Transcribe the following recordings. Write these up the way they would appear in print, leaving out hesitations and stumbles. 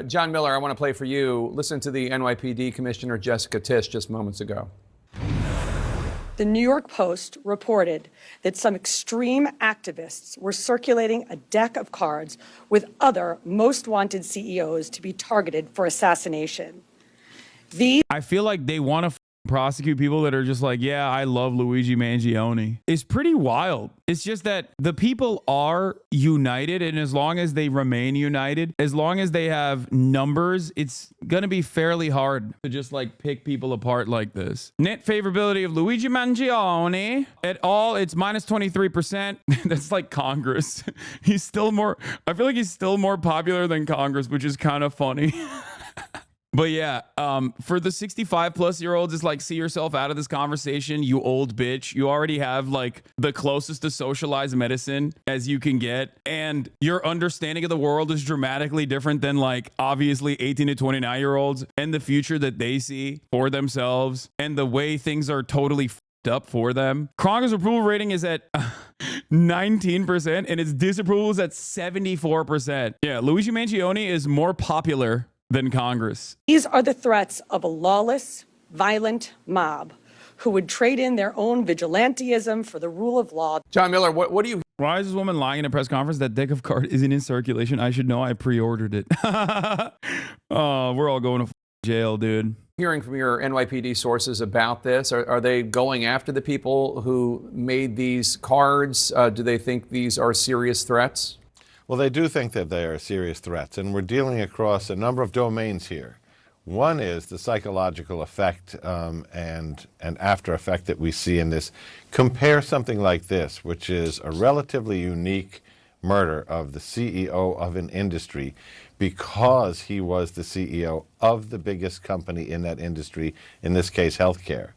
John Miller, I want to play for you. Listen to the NYPD Commissioner Jessica Tisch just moments ago. The New York Post reported that some extreme activists were circulating a deck of cards with other most wanted CEOs to be targeted for assassination. I feel like they want to prosecute people that are just like, yeah, I love Luigi Mangione. It's pretty wild. It's just that the people are united, and as long as they remain united, as long as they have numbers, it's going to be fairly hard to just like pick people apart like this. Net favorability of Luigi Mangione at all, it's minus 23%. That's like Congress. He's still more, I feel like he's still more popular than Congress, which is kind of funny. But yeah, for the 65 plus year olds, it's like, see yourself out of this conversation, you old bitch. You already have like the closest to socialized medicine as you can get. And your understanding of the world is dramatically different than like obviously 18 to 29 year olds and the future that they see for themselves and the way things are totally f***ed up for them. Congress approval rating is at 19% and its disapproval is at 74%. Yeah, Luigi Mangione is more popular than Congress. These are the threats of a lawless, violent mob who would trade in their own vigilantism for the rule of law. John Miller, what do you... Why is this woman lying in a press conference? That deck of cards isn't in circulation. I should know. I pre-ordered it. Oh, we're all going to jail, dude. Hearing from your NYPD sources about this, are they going after the people who made these cards? Do they think these are serious threats? Well, they do think that they are serious threats, and we're dealing across a number of domains here. One is the psychological effect and after effect that we see in this. Compare something like this, which is a relatively unique murder of the CEO of an industry because he was the CEO of the biggest company in that industry, in this case, healthcare.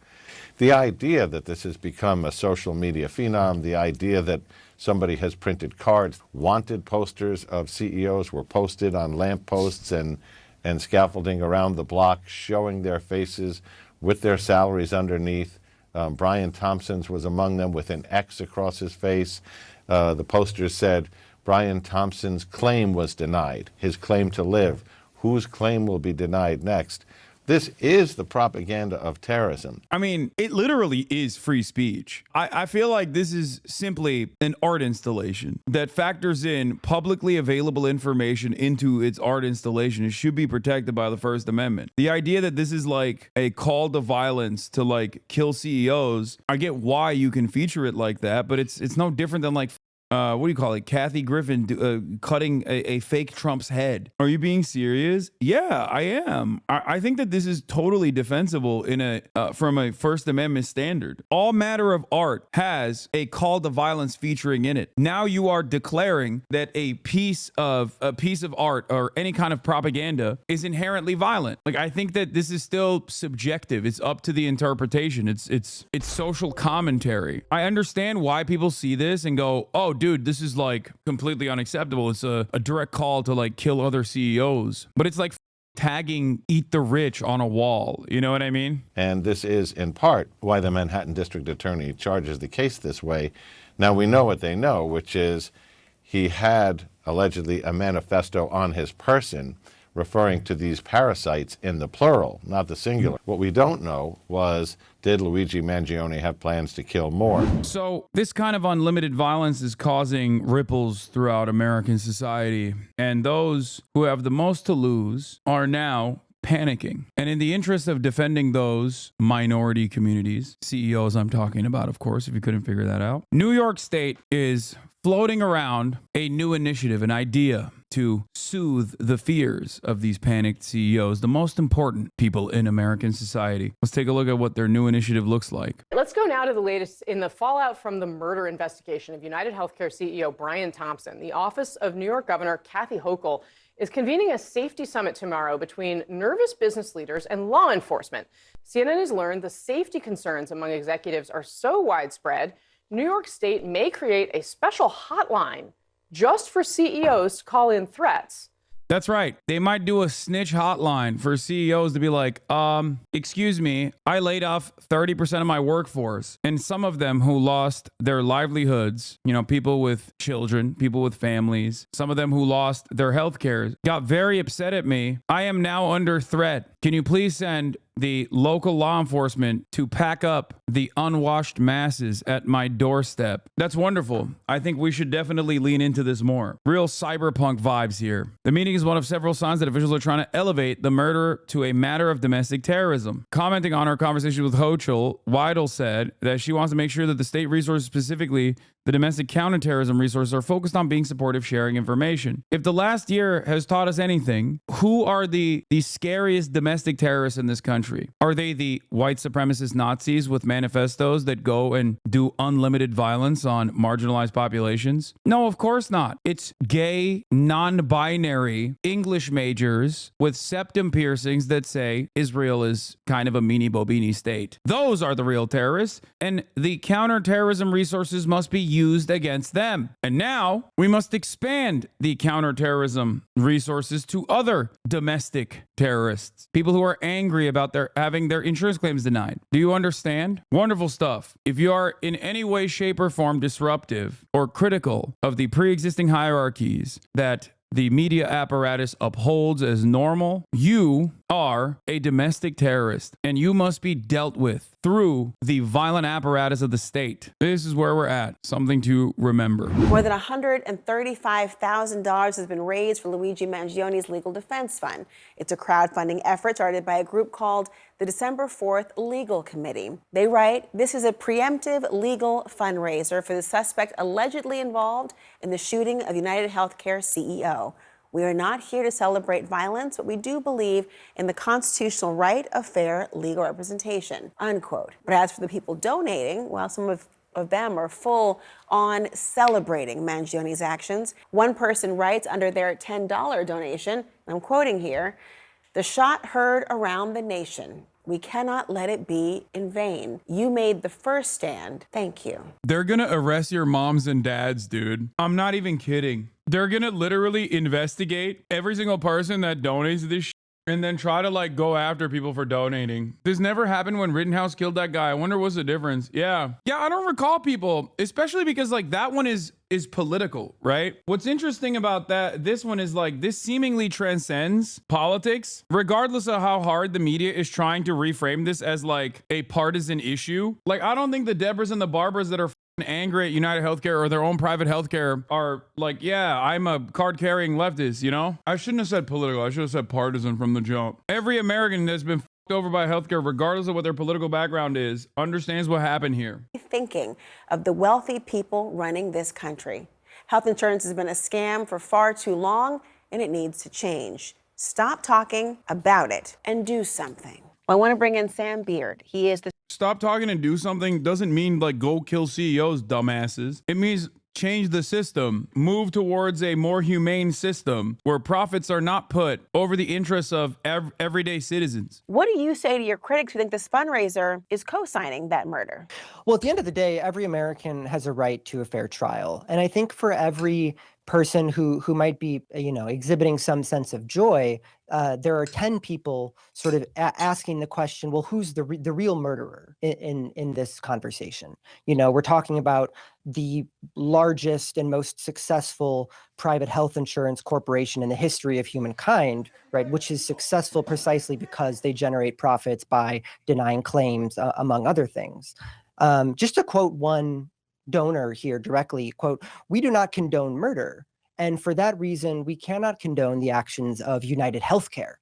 The idea that this has become a social media phenom, the idea that somebody has printed cards, wanted posters of CEOs were posted on lampposts and scaffolding around the block showing their faces with their salaries underneath. Brian Thompson's was among them with an X across his face. The posters said, Brian Thompson's claim was denied, his claim to live. Whose claim will be denied next? This is the propaganda of terrorism. I mean, it literally is free speech. I feel like this is simply an art installation that factors in publicly available information into its art installation. It should be protected by the First Amendment. The idea that this is like a call to violence to like kill CEOs, I get why you can feature it like that, but it's no different than like what do you call it? Kathy Griffin cutting a fake Trump's head. Are you being serious? Yeah, I am. I think that this is totally defensible in a from a First Amendment standard. All matter of art has a call to violence featuring in it. Now you are declaring that a piece of art or any kind of propaganda is inherently violent. Like, I think that this is still subjective. It's up to the interpretation. It's social commentary. I understand why people see this and go, oh, dude, this is like completely unacceptable. It's a direct call to like kill other CEOs. But it's like tagging Eat the Rich on a wall. You know what I mean? And this is in part why the Manhattan District Attorney charges the case this way. Now we know what they know, which is he had allegedly a manifesto on his person referring to these parasites in the plural, not the singular. What we don't know was, did Luigi Mangione have plans to kill more? So this kind of unlimited violence is causing ripples throughout American society, and those who have the most to lose are now panicking. And in the interest of defending those minority communities, CEOs I'm talking about, of course, if you couldn't figure that out, New York State is floating around a new initiative, an idea to soothe the fears of these panicked CEOs, the most important people in American society. Let's take a look at what their new initiative looks like. Let's go now to the latest in the fallout from the murder investigation of United Healthcare CEO Brian Thompson. The office of New York Governor Kathy Hochul is convening a safety summit tomorrow between nervous business leaders and law enforcement. CNN has learned the safety concerns among executives are so widespread, New York State may create a special hotline just for CEOs to call in threats. That's right. They might do a snitch hotline for CEOs to be like, excuse me, I laid off 30% of my workforce. And some of them who lost their livelihoods, you know, people with children, people with families, some of them who lost their health care, got very upset at me. I am now under threat. Can you please send the local law enforcement to pack up the unwashed masses at my doorstep? That's wonderful. I think we should definitely lean into this more. Real cyberpunk vibes here. The meeting is one of several signs that officials are trying to elevate the murder to a matter of domestic terrorism. Commenting on her conversation with Hochul, Weidel said that she wants to make sure that the state resources, specifically the domestic counterterrorism resources, are focused on being supportive, sharing information. If the last year has taught us anything, who are the scariest domestic terrorists in this country? Are they the white supremacist Nazis with manifestos that go and do unlimited violence on marginalized populations? No, of course not. It's gay, non-binary English majors with septum piercings that say Israel is kind of a meanie bobini state. Those are the real terrorists, and the counterterrorism resources must be used against them. And now we must expand the counterterrorism resources to other domestic terrorists, people who are angry about having their insurance claims denied. Do you understand? Wonderful stuff. If you are in any way, shape, or form disruptive or critical of the pre-existing hierarchies that the media apparatus upholds as normal, you are a domestic terrorist, and you must be dealt with through the violent apparatus of the state. This is where we're at. Something to remember. More than $135,000 has been raised for Luigi Mangione's legal defense fund. It's a crowdfunding effort started by a group called the December 4th Legal Committee. They write, this is a preemptive legal fundraiser for the suspect allegedly involved in the shooting of United Healthcare CEO. We are not here to celebrate violence, but we do believe in the constitutional right of fair legal representation, unquote. But as for the people donating, well, some of them are full on celebrating Mangione's actions. One person writes under their $10 donation, I'm quoting here, "The shot heard around the nation. We cannot let it be in vain. You made the first stand. Thank you." They're gonna arrest your moms and dads, dude. I'm not even kidding. They're gonna literally investigate every single person that donates this shit and then try to like go after people for donating. This never happened when Rittenhouse killed that guy. I wonder what's the difference. Yeah, I don't recall people, especially because like that one is political, right? What's interesting about this one is like this seemingly transcends politics, regardless of how hard the media is trying to reframe this as like a partisan issue. Like, I don't think the Debras and the Barbaras that are angry at United Healthcare or their own private healthcare are like, yeah, I'm a card-carrying leftist, you know? I shouldn't have said political. I should have said partisan from the jump. Every American that's been over by healthcare, regardless of what their political background is, understands what happened here. Thinking of the wealthy people running this country. Health insurance has been a scam for far too long, and it needs to change. Stop talking about it and do something. Well, I want to bring in Sam Beard. He is the Stop talking and do something doesn't mean like go kill CEOs, dumbasses. It means change the system, move towards a more humane system where profits are not put over the interests of everyday citizens. What do you say to your critics who think this fundraiser is co-signing that murder? Well, at the end of the day, every American has a right to a fair trial. And I think for every person who might be, exhibiting some sense of joy, there are 10 people sort of asking the question, well, who's the real murderer in this conversation? We're talking about the largest and most successful private health insurance corporation in the history of humankind, right? Which is successful precisely because they generate profits by denying claims, among other things. Just to quote one donor here directly, quote, "We do not condone murder. And for that reason, we cannot condone the actions of United Healthcare.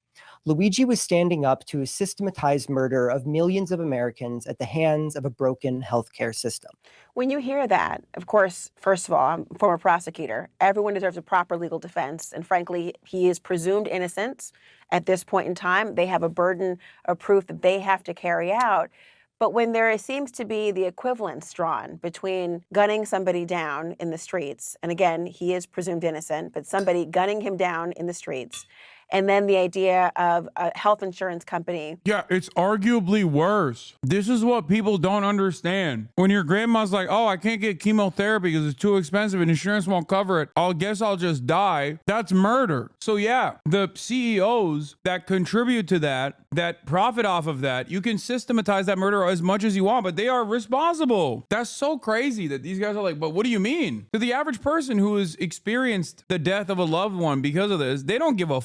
Luigi was standing up to a systematized murder of millions of Americans at the hands of a broken healthcare system." When you hear that, of course, first of all, I'm a former prosecutor. Everyone deserves a proper legal defense. And frankly, he is presumed innocent at this point in time. They have a burden of proof that they have to carry out. But when there seems to be the equivalence drawn between gunning somebody down in the streets, and again, he is presumed innocent, but somebody gunning him down in the streets, And then the idea of a health insurance company. Yeah, it's arguably worse. This is what people don't understand. When your grandma's like, oh, I can't get chemotherapy because it's too expensive and insurance won't cover it, I guess I'll just die. That's murder. So yeah, the CEOs that contribute to that profit off of that, you can systematize that murder as much as you want, but they are responsible. That's so crazy that these guys are like, but what do you mean? To the average person who has experienced the death of a loved one because of this, they don't give a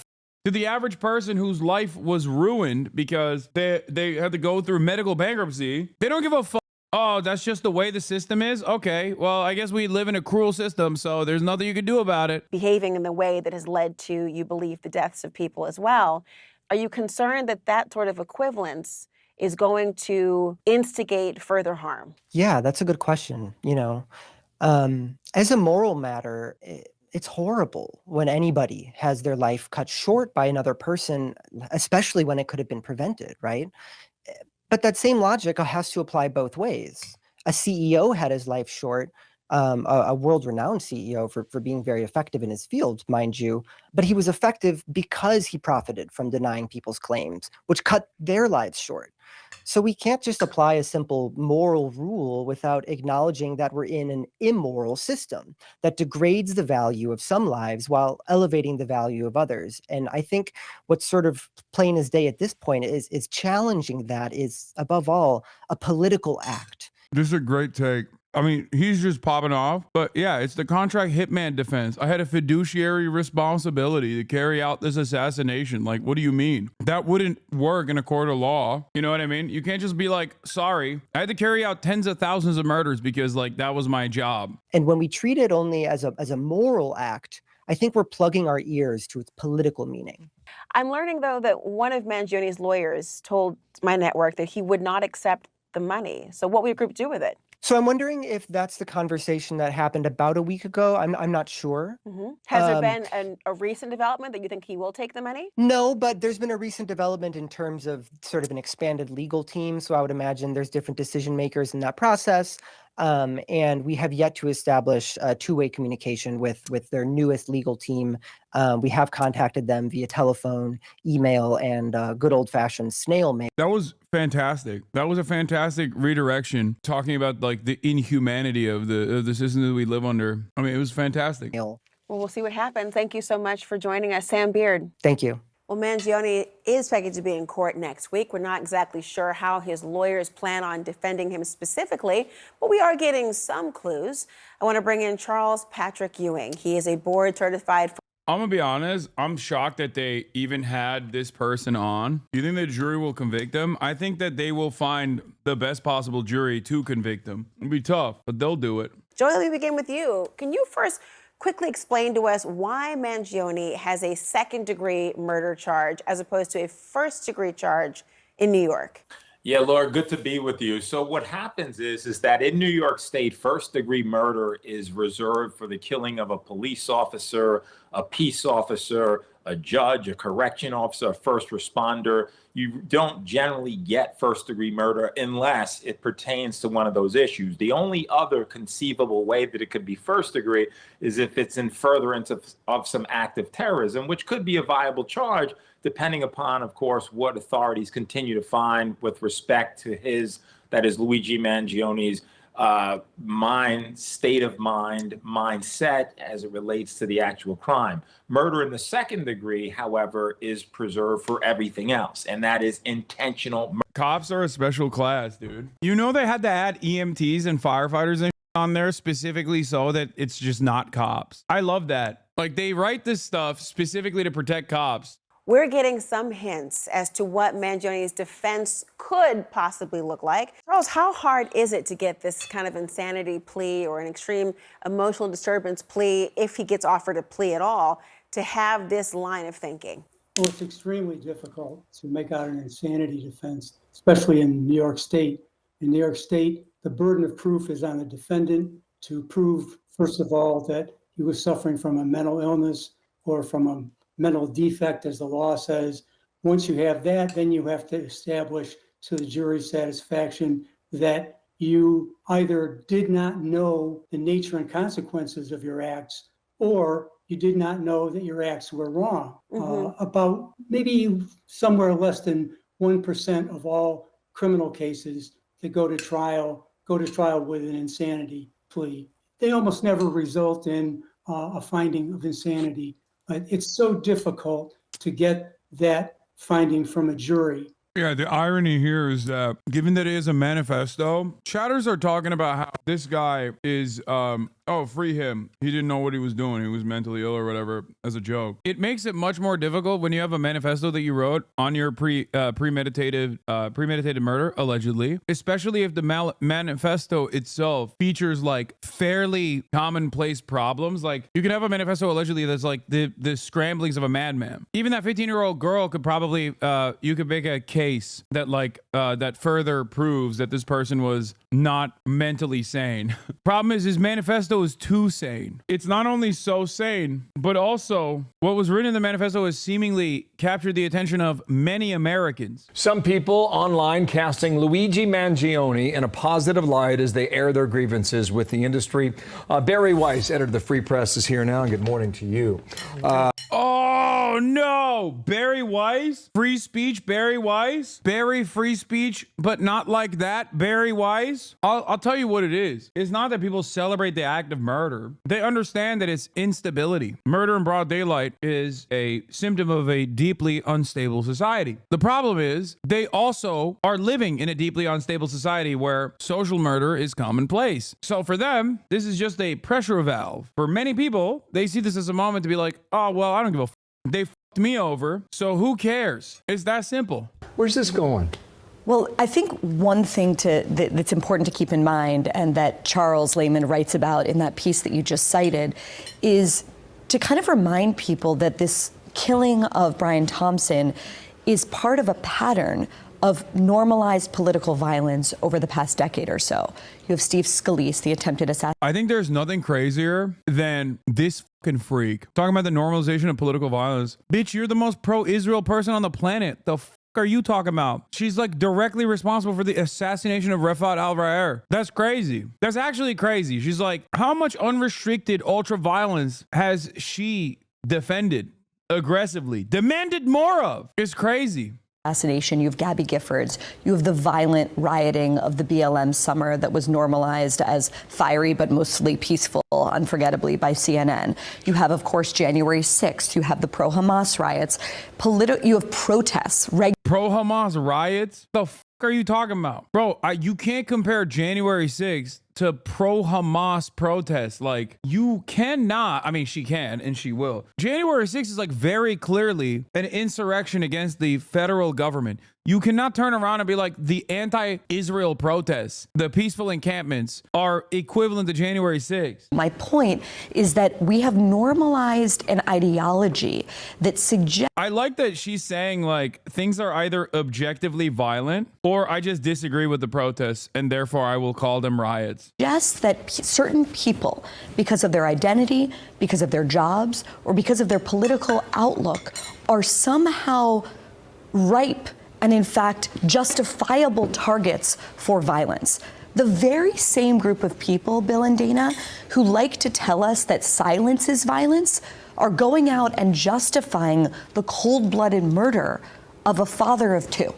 to the average person whose life was ruined because they had to go through medical bankruptcy, they don't give a fuck. Oh, that's just the way the system is? Okay, well, I guess we live in a cruel system, so there's nothing you can do about it. Behaving in the way that has led to, you believe, the deaths of people as well. Are you concerned that that sort of equivalence is going to instigate further harm? Yeah, that's a good question. As a moral matter, it's horrible when anybody has their life cut short by another person, especially when it could have been prevented, right? But that same logic has to apply both ways. A CEO had his life short, a world-renowned CEO for being very effective in his field, mind you, but he was effective because he profited from denying people's claims, which cut their lives short. So we can't just apply a simple moral rule without acknowledging that we're in an immoral system that degrades the value of some lives while elevating the value of others. And I think what's sort of plain as day at this point is challenging that is, above all, a political act. This is a great take. I mean, he's just popping off. But yeah, it's the contract hitman defense. I had a fiduciary responsibility to carry out this assassination. Like, what do you mean? That wouldn't work in a court of law. You know what I mean? You can't just be like, sorry, I had to carry out tens of thousands of murders because like that was my job. And when we treat it only as a moral act, I think we're plugging our ears to its political meaning. I'm learning, though, that one of Mangione's lawyers told my network that he would not accept the money. So what will your group do with it? So I'm wondering if that's the conversation that happened about a week ago. I'm not sure. Has there been a recent development that you think he will take the money? No, but there's been a recent development in terms of sort of an expanded legal team. So I would imagine there's different decision makers in that process. And we have yet to establish two-way communication with their newest legal team. We have contacted them via telephone, email, and good old-fashioned snail mail. That was fantastic. That was a fantastic redirection, talking about like the inhumanity of the system that we live under. I mean, it was fantastic. Well, we'll see what happens. Thank you so much for joining us, Sam Beard. Thank you. Well, Mangione is expected to be in court next week. We're not exactly sure how his lawyers plan on defending him specifically, but we are getting some clues. I want to bring in Charles Patrick Ewing. He is a board-certified. I'm gonna be honest, I'm shocked that they even had this person on. Do you think the jury will convict him? I think that they will find the best possible jury to convict him. It'll be tough, but they'll do it. Joy, let me begin with you. Can you first quickly explain to us why Mangione has a second-degree murder charge as opposed to a first-degree charge in New York? Yeah, Laura, good to be with you. So what happens is that in New York State, first-degree murder is reserved for the killing of a police officer, a peace officer, a judge, a correction officer, a first responder. You don't generally get first-degree murder unless it pertains to one of those issues. The only other conceivable way that it could be first-degree is if it's in furtherance of some act of terrorism, which could be a viable charge, depending upon, of course, what authorities continue to find with respect to that is Luigi Mangione's state of mind, mindset as it relates to the actual crime. Murder in the second degree, however, is preserved for everything else, and that is intentional murder. Cops are a special class, dude. You know they had to add EMTs and firefighters and on there specifically so that it's just not cops. I love that. Like, they write this stuff specifically to protect cops. We're getting some hints as to what Mangione's defense could possibly look like. Charles, how hard is it to get this kind of insanity plea or an extreme emotional disturbance plea, if he gets offered a plea at all, to have this line of thinking? Well, it's extremely difficult to make out an insanity defense, especially in New York State. In New York State, the burden of proof is on the defendant to prove, first of all, that he was suffering from a mental illness or from a mental defect, as the law says. Once you have that, then you have to establish to the jury's satisfaction that you either did not know the nature and consequences of your acts, or you did not know that your acts were wrong. About maybe somewhere less than 1% of all criminal cases that go to trial with an insanity plea. They almost never result in a finding of insanity. But it's so difficult to get that finding from a jury. Yeah, the irony here is that given that it is a manifesto, chatters are talking about how this guy is, oh, free him. He didn't know what he was doing. He was mentally ill or whatever, as a joke. It makes it much more difficult when you have a manifesto that you wrote on your premeditated murder, allegedly, especially if the manifesto itself features like fairly commonplace problems. Like you could have a manifesto allegedly that's like the scramblings of a madman. Even that 15-year-old girl could probably, you could make a case that like that further proves that this person was not mentally sane. Problem is his manifesto is too sane. It's not only so sane, but also what was written in the manifesto has seemingly captured the attention of many Americans. Some people online casting Luigi Mangione in a positive light as they air their grievances with the industry. Barry Weiss, editor of the Free Press, is here now. Good morning to you. Oh no, Barry Weiss, free speech, Barry Weiss, Barry free speech, but not like that, Barry Weiss. I'll tell you what it is. It's not that people celebrate the act of murder. They understand that it's instability. Murder in broad daylight is a symptom of a deeply unstable society. The problem is they also are living in a deeply unstable society where social murder is commonplace. So for them, this is just a pressure valve. For many people, they see this as a moment to be like, oh, well, I don't give a f. They f***ed me over, so who cares? It's that simple. Where's this going? Well, I think one thing that's important to keep in mind, and that Charles Layman writes about in that piece that you just cited, is to kind of remind people that this killing of Brian Thompson is part of a pattern of normalized political violence over the past decade or so. You have Steve Scalise, the attempted assassin. I think there's nothing crazier than this fucking freak talking about the normalization of political violence. Bitch, you're the most pro-Israel person on the planet. The f are you talking about? She's like directly responsible for the assassination of Refat al-Ra'er. That's crazy. That's actually crazy. She's like, how much unrestricted ultra violence has she defended aggressively, demanded more of? It's crazy. Assassination, you have Gabby Giffords, you have the violent rioting of the BLM summer that was normalized as fiery but mostly peaceful, unforgettably, by CNN. You have, of course, January 6th. You have the pro-Hamas riots. You have protests. Pro-Hamas riots? The f are you talking about? Bro, you can't compare January 6th to pro-Hamas protests. Like, you cannot. I mean, she can and she will. January 6th is like very clearly an insurrection against the federal government. You cannot turn around and be like, the anti-Israel protests, the peaceful encampments are equivalent to January 6th. My point is that we have normalized an ideology that suggests... I like that she's saying, like, things are either objectively violent or I just disagree with the protests and therefore I will call them riots. Suggests that certain people, because of their identity, because of their jobs, or because of their political outlook, are somehow ripe and, in fact, justifiable targets for violence. The very same group of people, Bill and Dana, who like to tell us that silence is violence, are going out and justifying the cold-blooded murder of a father of two.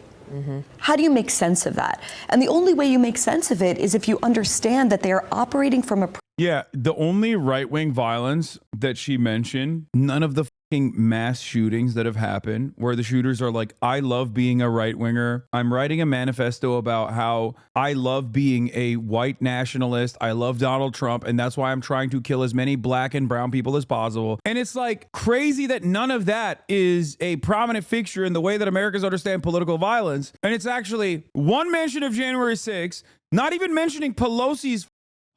How do you make sense of that? And the only way you make sense of it is if you understand that they are operating from a... Yeah, the only right-wing violence that she mentioned, none of the fucking mass shootings that have happened where the shooters are like, I love being a right-winger. I'm writing a manifesto about how I love being a white nationalist. I love Donald Trump, and that's why I'm trying to kill as many black and brown people as possible. And it's like crazy that none of that is a prominent fixture in the way that Americans understand political violence. And it's actually one mention of January 6th, not even mentioning Pelosi's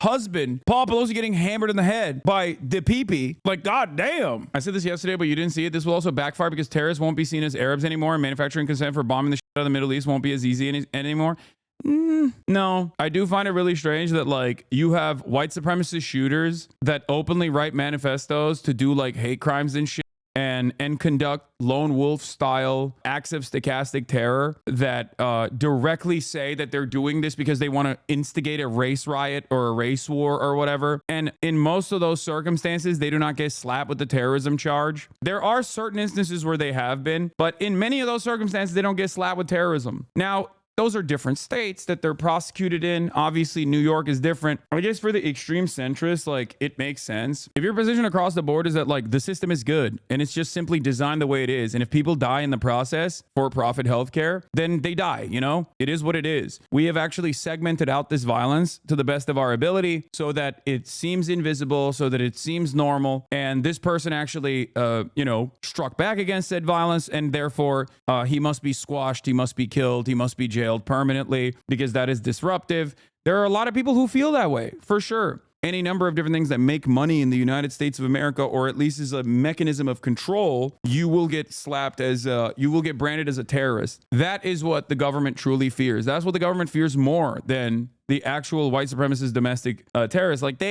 husband, Paul Pelosi, getting hammered in the head by the PP. Like, god damn. I said this yesterday, but you didn't see it. This will also backfire because terrorists won't be seen as Arabs anymore, and manufacturing consent for bombing the shit out of the Middle East won't be as easy anymore. No, I do find it really strange that, like, you have white supremacist shooters that openly write manifestos to do like hate crimes and shit, and conduct lone wolf style acts of stochastic terror that directly say that they're doing this because they want to instigate a race riot or a race war or whatever. And in most of those circumstances, they do not get slapped with the terrorism charge. There are certain instances where they have been, but in many of those circumstances, they don't get slapped with terrorism. Now, those are different states that they're prosecuted in. Obviously, New York is different. I guess for the extreme centrists, like, it makes sense. If your position across the board is that, like, the system is good and it's just simply designed the way it is, and if people die in the process for profit healthcare, then they die, you know? It is what it is. We have actually segmented out this violence to the best of our ability so that it seems invisible, so that it seems normal, and this person actually, struck back against said violence, and therefore he must be squashed, he must be killed, he must be jailed permanently because that is disruptive. There are a lot of people who feel that way, for sure. Any number of different things that make money in the United States of America, or at least as a mechanism of control, you will get slapped as you will get branded as a terrorist. That is what the government truly fears. That's what the government fears more than the actual white supremacist domestic terrorists. Like,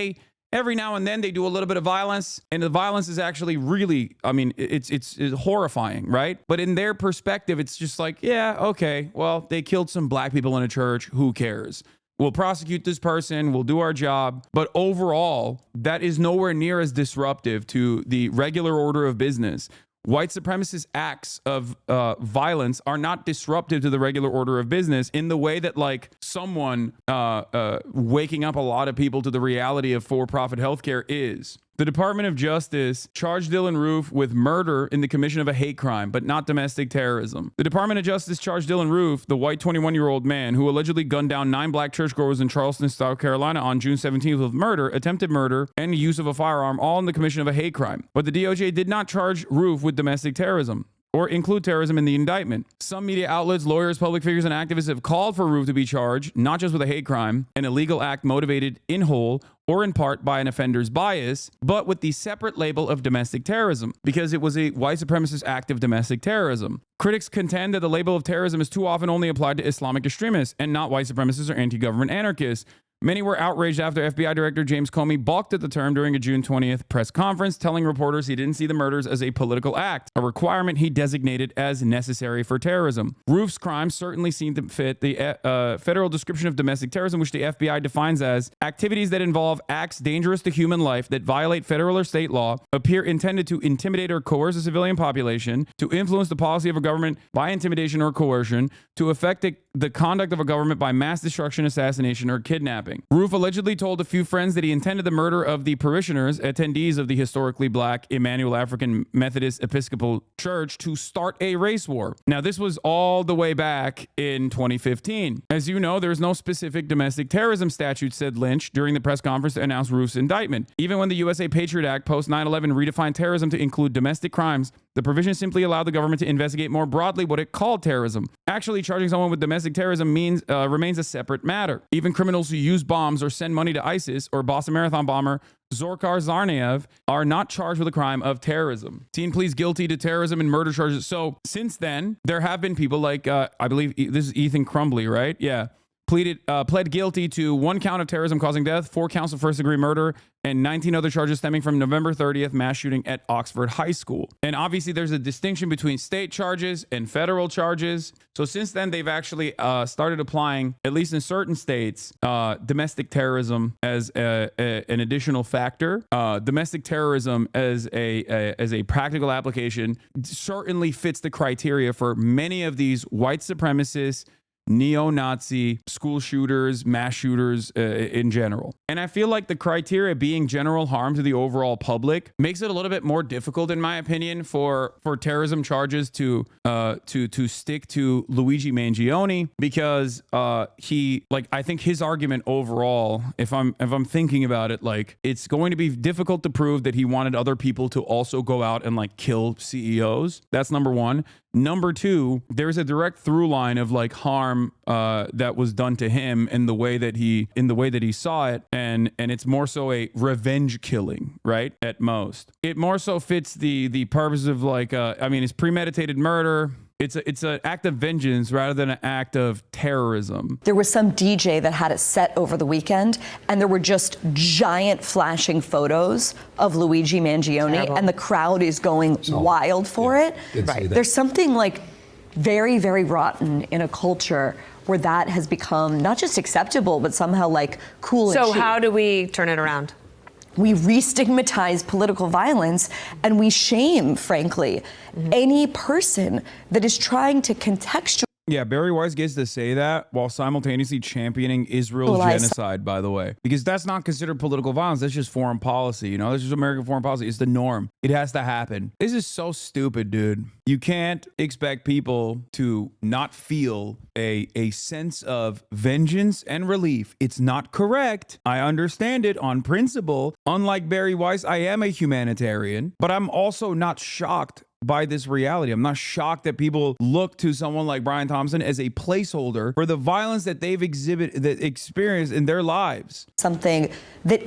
every now and then they do a little bit of violence, and the violence is actually really, I mean, it's horrifying, right? But in their perspective, it's just like, yeah, okay, well, they killed some black people in a church. Who cares? We'll prosecute this person. We'll do our job. But overall, that is nowhere near as disruptive to the regular order of business. White supremacist acts of violence are not disruptive to the regular order of business in the way that, like, someone waking up a lot of people to the reality of for-profit healthcare is. The Department of Justice charged Dylan Roof with murder in the commission of a hate crime, but not domestic terrorism. The Department of Justice charged Dylan Roof, the white 21-year-old man who allegedly gunned down 9 black churchgoers in Charleston, South Carolina on June 17th with murder, attempted murder, and use of a firearm, all in the commission of a hate crime. But the DOJ did not charge Roof with domestic terrorism or include terrorism in the indictment. Some media outlets, lawyers, public figures, and activists have called for Roof to be charged, not just with a hate crime, an illegal act motivated in whole or in part by an offender's bias, but with the separate label of domestic terrorism, because it was a white supremacist act of domestic terrorism. Critics contend that the label of terrorism is too often only applied to Islamic extremists and not white supremacists or anti-government anarchists. Many were outraged after FBI Director James Comey balked at the term during a June 20th press conference, telling reporters he didn't see the murders as a political act, a requirement he designated as necessary for terrorism. Roof's crimes certainly seem to fit the federal description of domestic terrorism, which the FBI defines as activities that involve acts dangerous to human life that violate federal or state law, appear intended to intimidate or coerce a civilian population, to influence the policy of a government by intimidation or coercion, to affect the conduct of a government by mass destruction, assassination, or kidnapping. Roof allegedly told a few friends that he intended the murder of the parishioners, attendees of the historically black Emmanuel African Methodist Episcopal Church, to start a race war. Now, this was all the way back in 2015. As you know, there's no specific domestic terrorism statute, said Lynch during the press conference to announce Roof's indictment. Even when the USA Patriot Act post 9/11 redefined terrorism to include domestic crimes, the provision simply allowed the government to investigate more broadly what it called terrorism. Actually, charging someone with domestic terrorism remains a separate matter. Even criminals who use bombs or send money to ISIS or Boston Marathon bomber Dzhokhar Tsarnaev are not charged with a crime of terrorism. Teen pleads guilty to terrorism and murder charges. So since then, there have been people like, I believe this is Ethan Crumbly, right? Yeah. Pled guilty to 1 count of terrorism causing death, 4 counts of first-degree murder, and 19 other charges stemming from November 30th mass shooting at Oxford High School. And obviously, there's a distinction between state charges and federal charges. So since then, they've actually started applying, at least in certain states, domestic terrorism as an additional factor. Domestic terrorism as a practical application certainly fits the criteria for many of these white supremacists, neo-Nazi school shooters, mass shooters in general. And I feel like the criteria being general harm to the overall public makes it a little bit more difficult, in my opinion, for terrorism charges to stick to Luigi Mangione, because I think his argument overall, if I'm thinking about it, like, it's going to be difficult to prove that he wanted other people to also go out and like kill CEOs. That's number one. Number two, there's a direct through line of like harm that was done to him in the way that he saw it, and it's more so a revenge killing, right? At most, it more so fits the purpose of like it's premeditated murder. It's an act of vengeance rather than an act of terrorism. There was some DJ that had it set over the weekend, and there were just giant flashing photos of Luigi Mangione, Terrible. and the crowd is going wild for it. There's something like very, very rotten in a culture where that has become not just acceptable, but somehow like cool and So chic. how do we turn it around? We re-stigmatize political violence, and we shame, frankly, any person that is trying to contextualize. Yeah, Barry Weiss gets to say that while simultaneously championing Israel's genocide, by the way, because that's not considered political violence. That's just foreign policy. You know, that's just American foreign policy. It's the norm. It has to happen. This is so stupid, dude. You can't expect people to not feel a sense of vengeance and relief. It's not correct. I understand it on principle. Unlike Barry Weiss, I am a humanitarian, but I'm also not shocked by this reality. I'm not shocked that people look to someone like Brian Thompson as a placeholder for the violence that they've experienced in their lives. Something that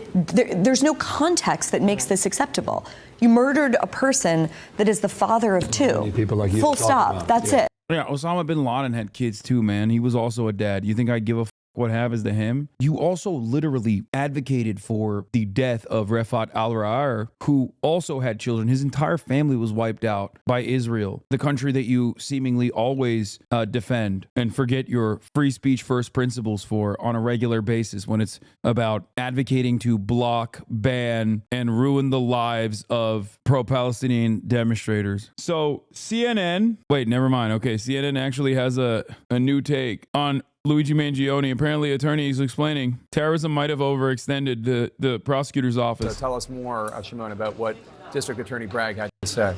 there's no context that makes this acceptable. You murdered a person that is the father of two. People like you Full talk stop. about. That's it. Yeah, Osama bin Laden had kids too, man. He was also a dad. You think I'd give a what happens to him? You also literally advocated for the death of Refat al-Ra'ar, who also had children. His entire family was wiped out by Israel, the country that you seemingly always defend and forget your free speech first principles for on a regular basis when it's about advocating to block, ban, and ruin the lives of pro-Palestinian demonstrators. So CNN, wait, never mind. Okay, CNN actually has a new take on Luigi Mangione. Apparently, attorneys explaining terrorism might have overextended the prosecutor's office. So tell us more, Shimon, about what District Attorney Bragg had to say.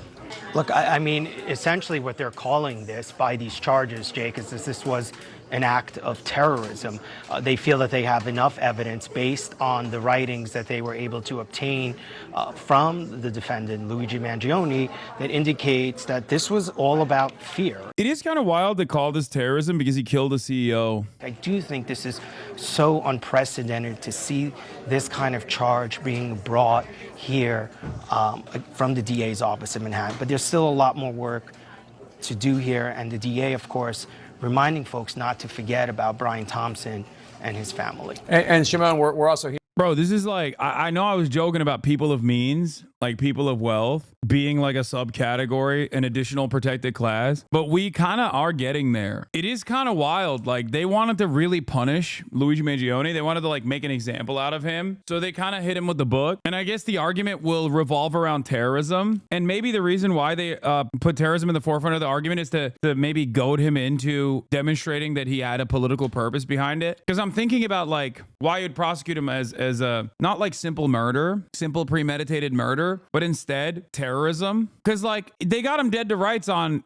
Look, I mean, essentially what they're calling this by these charges, Jake, is this was an act of terrorism. They feel that they have enough evidence based on the writings that they were able to obtain from the defendant, Luigi Mangione, that indicates that this was all about fear. It is kind of wild to call this terrorism because he killed a CEO. I do think this is so unprecedented to see this kind of charge being brought here from the DA's office in Manhattan. But there's still a lot more work to do here, and the DA, of course, reminding folks not to forget about Brian Thompson and his family. And Shimon, we're also here. Bro, this is like, I know I was joking about people of means, like people of wealth, being like a subcategory, an additional protected class, but we kind of are getting there. It is kind of wild. Like, they wanted to really punish Luigi Mangione. They wanted to like make an example out of him. So they kind of hit him with the book. And I guess the argument will revolve around terrorism. And maybe the reason why they put terrorism in the forefront of the argument is to maybe goad him into demonstrating that he had a political purpose behind it. Because I'm thinking about like why you'd prosecute him as a not like simple murder, simple premeditated murder, but instead terrorism. Because like they got him dead to rights on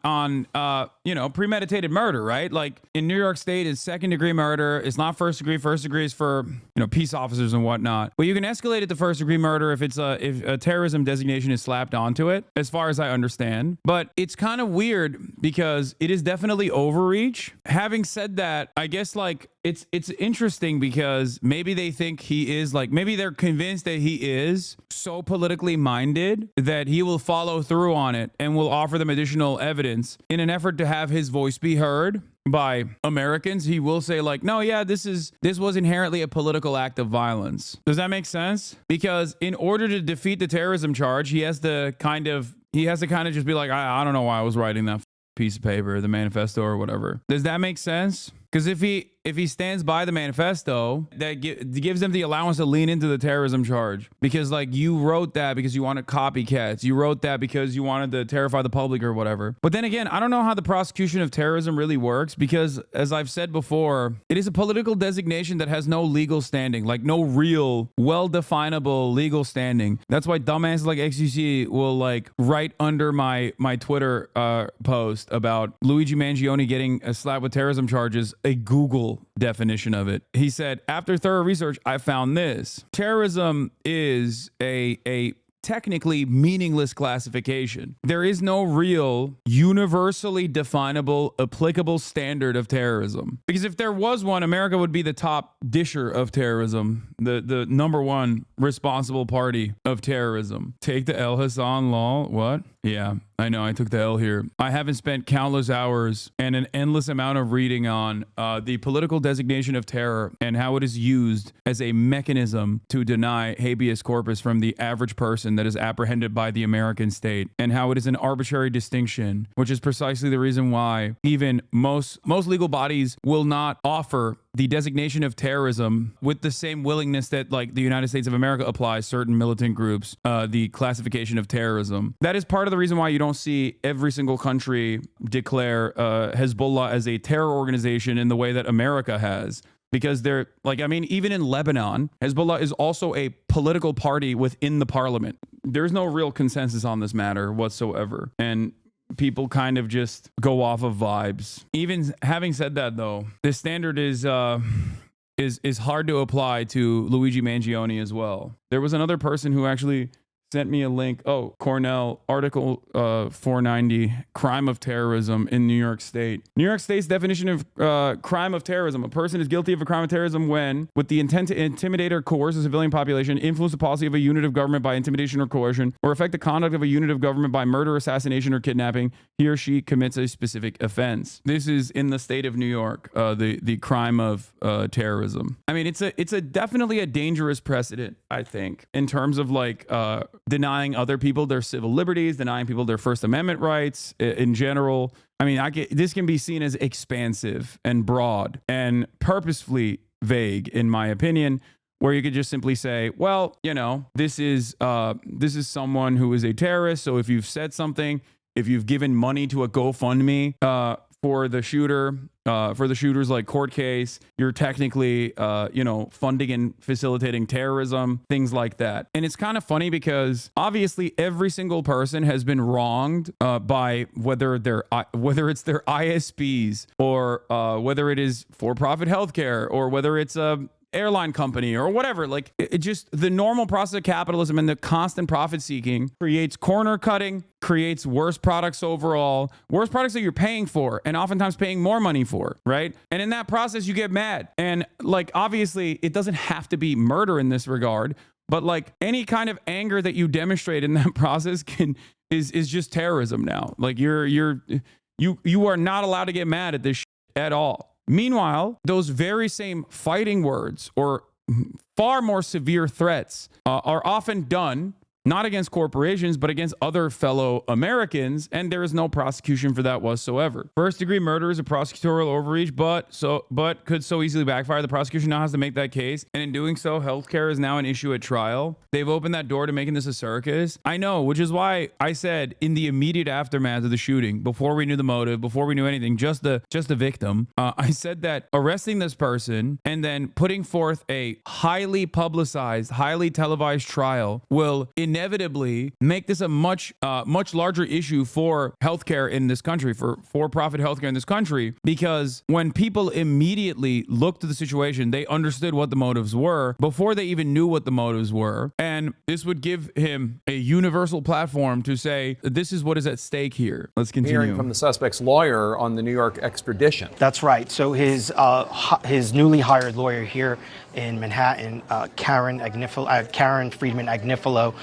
premeditated murder, right? Like in New York State, it's second degree murder. It's not first degree. First degree is for peace officers and whatnot. But you can escalate it to first degree murder if it's if a terrorism designation is slapped onto it, as far as I understand. But it's kind of weird because it is definitely overreach. Having said that, I guess like it's interesting because maybe they think he is like, maybe they're convinced that he is so politically minded that he will follow through on it and will offer them additional evidence in an effort to have his voice be heard by Americans. He will say like, no, yeah, this was inherently a political act of violence. Does that make sense? Because in order to defeat the terrorism charge, he has to kind of just be like, I don't know why I was writing that piece of paper, the manifesto or whatever. Does that make sense? Because if he stands by the manifesto, that gives them the allowance to lean into the terrorism charge. Because like you wrote that because you wanted copycats. You wrote that because you wanted to terrify the public or whatever. But then again, I don't know how the prosecution of terrorism really works because, as I've said before, it is a political designation that has no legal standing, like no real, well-definable legal standing. That's why dumbasses like XUC will like write under my Twitter post about Luigi Mangione getting a slap with terrorism charges a Google definition of it. He said, after thorough research, I found this. Terrorism is a technically meaningless classification. There is no real universally definable applicable standard of terrorism. Because if there was one, America would be the top disher of terrorism, the number one responsible party of terrorism. Take the L, Hassan, lol. What? Yeah, I know, I took the L here. I haven't spent countless hours and an endless amount of reading on the political designation of terror and how it is used as a mechanism to deny habeas corpus from the average person that is apprehended by the American state, and how it is an arbitrary distinction, which is precisely the reason why even most legal bodies will not offer the designation of terrorism with the same willingness that, like, the United States of America applies certain militant groups the classification of terrorism. That is part of the reason why you don't see every single country declare Hezbollah as a terror organization in the way that America has. Because they're like, I mean, even in Lebanon, Hezbollah is also a political party within the parliament. There's no real consensus on this matter whatsoever. And people kind of just go off of vibes. Even having said that, though, this standard is hard to apply to Luigi Mangione as well. There was another person who actually sent me a link. Oh, Cornell, Article 490, crime of terrorism in New York State. New York State's definition of crime of terrorism. A person is guilty of a crime of terrorism when, with the intent to intimidate or coerce a civilian population, influence the policy of a unit of government by intimidation or coercion, or affect the conduct of a unit of government by murder, assassination, or kidnapping, he or she commits a specific offense. This is in the state of New York, the crime of terrorism. I mean, it's a definitely a dangerous precedent, I think, in terms of like denying other people their civil liberties, denying people their First Amendment rights in general. I mean, this can be seen as expansive and broad and purposefully vague, in my opinion, where you could just simply say, well, you know, this is someone who is a terrorist. So if you've said something, if you've given money to a GoFundMe for the shooter's like court case, you're technically, funding and facilitating terrorism, things like that. And it's kind of funny because obviously every single person has been wronged by whether it's their ISPs or whether it is for-profit healthcare or whether it's a airline company or whatever. Like, it just, the normal process of capitalism and the constant profit seeking creates corner cutting, creates worse products overall, worse products that you're paying for and oftentimes paying more money for, right? And in that process, you get mad. And like, obviously it doesn't have to be murder in this regard, but like any kind of anger that you demonstrate in that process is just terrorism now. Like you are not allowed to get mad at this shit at all. Meanwhile, those very same fighting words or far more severe threats are often done not against corporations, but against other fellow Americans, and there is no prosecution for that whatsoever. First-degree murder is a prosecutorial overreach, but could so easily backfire. The prosecution now has to make that case, and in doing so, healthcare is now an issue at trial. They've opened that door to making this a circus. I know, which is why I said in the immediate aftermath of the shooting, before we knew the motive, before we knew anything, just the victim, I said that arresting this person and then putting forth a highly publicized, highly televised trial will inevitably make this a much larger issue for healthcare in this country, for-profit healthcare in this country, because when people immediately looked at the situation, they understood what the motives were before they even knew what the motives were. And this would give him a universal platform to say, this is what is at stake here. Let's continue. Hearing from the suspect's lawyer on the New York extradition. That's right. So his newly hired lawyer here in Manhattan, Karen Friedman Agnifilo,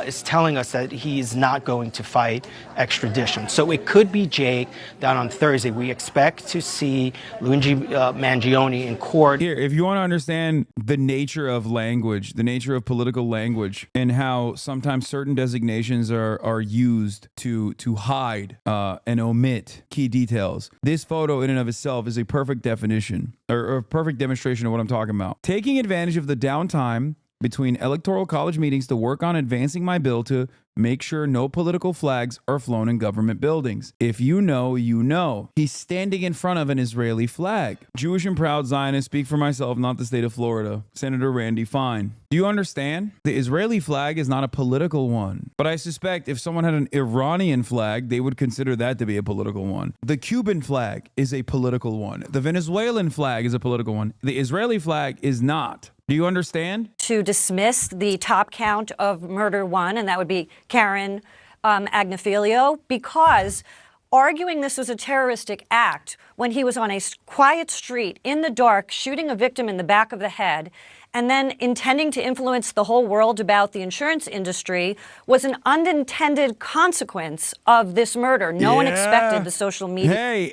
is telling us that he is not going to fight extradition. So it could be, Jake, that on Thursday we expect to see Luigi Mangione in court. Here, if you want to understand the nature of language, the nature of political language, and how sometimes certain designations are used to hide and omit key details, this photo in and of itself is a perfect definition or a perfect demonstration of what I'm talking about. Taking advantage of the downtime between electoral college meetings to work on advancing my bill to make sure no political flags are flown in government buildings. If you know, you know. He's standing in front of an Israeli flag. Jewish and proud Zionist, speak for myself, not the state of Florida. Senator Randy Fine. Do you understand? The Israeli flag is not a political one. But I suspect if someone had an Iranian flag, they would consider that to be a political one. The Cuban flag is a political one. The Venezuelan flag is a political one. The Israeli flag is not. Do you understand? To dismiss the top count of murder one, and that would be Karen Agnifilio, because arguing this was a terroristic act when he was on a quiet street in the dark shooting a victim in the back of the head and then intending to influence the whole world about the insurance industry was an unintended consequence of this murder. No one expected the social media. Hey,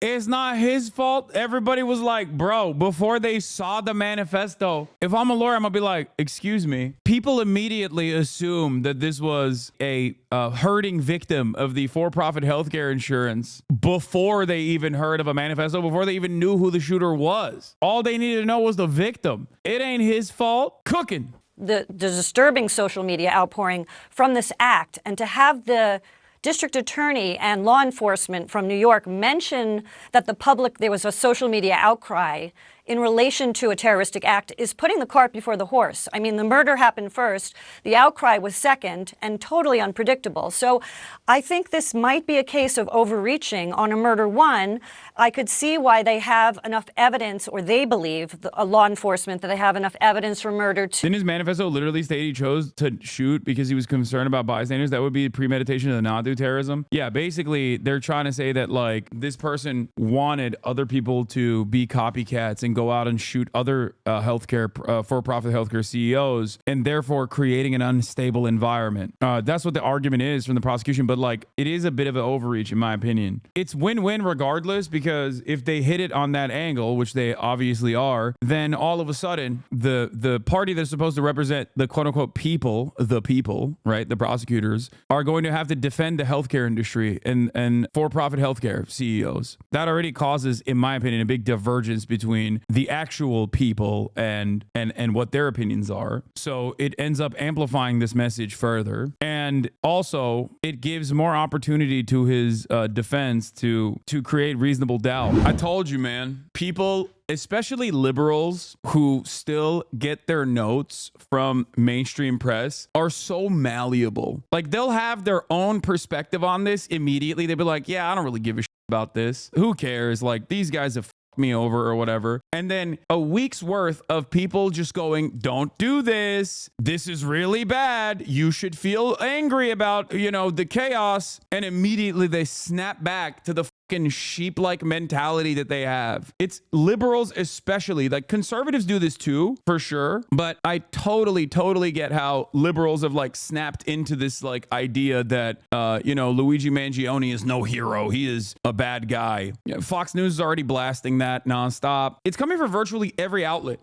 it's not his fault. Everybody was like, bro, before they saw the manifesto, if I'm a lawyer, I'm gonna be like, excuse me. People immediately assume that this was a hurting victim of the for-profit healthcare insurance before they even heard of a manifesto, before they even knew who the shooter was. All they needed to know was the victim. It ain't his fault. Cooking. The disturbing social media outpouring from this act, and to have the district attorney and law enforcement from New York mention that there was a social media outcry in relation to a terroristic act is putting the cart before the horse. I mean, the murder happened first, the outcry was second, and totally unpredictable. So I think this might be a case of overreaching on a murder one. I could see why they have enough evidence, or they believe, law enforcement, that they have enough evidence for murder two. Didn't his manifesto literally state he chose to shoot because he was concerned about bystanders? That would be premeditation to not do terrorism. Yeah, basically, they're trying to say that, like, this person wanted other people to be copycats and go out and shoot other for-profit healthcare CEOs, and therefore creating an unstable environment. That's what the argument is from the prosecution, but like, it is a bit of an overreach in my opinion. It's win-win regardless, because if they hit it on that angle, which they obviously are, then all of a sudden the party that's supposed to represent the quote-unquote people, right, the prosecutors, are going to have to defend the healthcare industry and for-profit healthcare CEOs. That already causes, in my opinion, a big divergence between the actual people and what their opinions are. So it ends up amplifying this message further. And also it gives more opportunity to his defense to create reasonable doubt. I told you, man, people, especially liberals who still get their notes from mainstream press, are so malleable. Like, they'll have their own perspective on this immediately. They'll be like, yeah, I don't really give a shit about this. Who cares? Like, these guys have me over or whatever. And then a week's worth of people just going, don't do this. This is really bad. You should feel angry about, the chaos. And immediately they snap back to the fucking sheep-like mentality that they have. It's liberals especially. Like, conservatives do this too, for sure. But I totally get how liberals have like snapped into this like idea that, Luigi Mangione is no hero. He is a bad guy. Fox News is already blasting that nonstop. It's coming from virtually every outlet.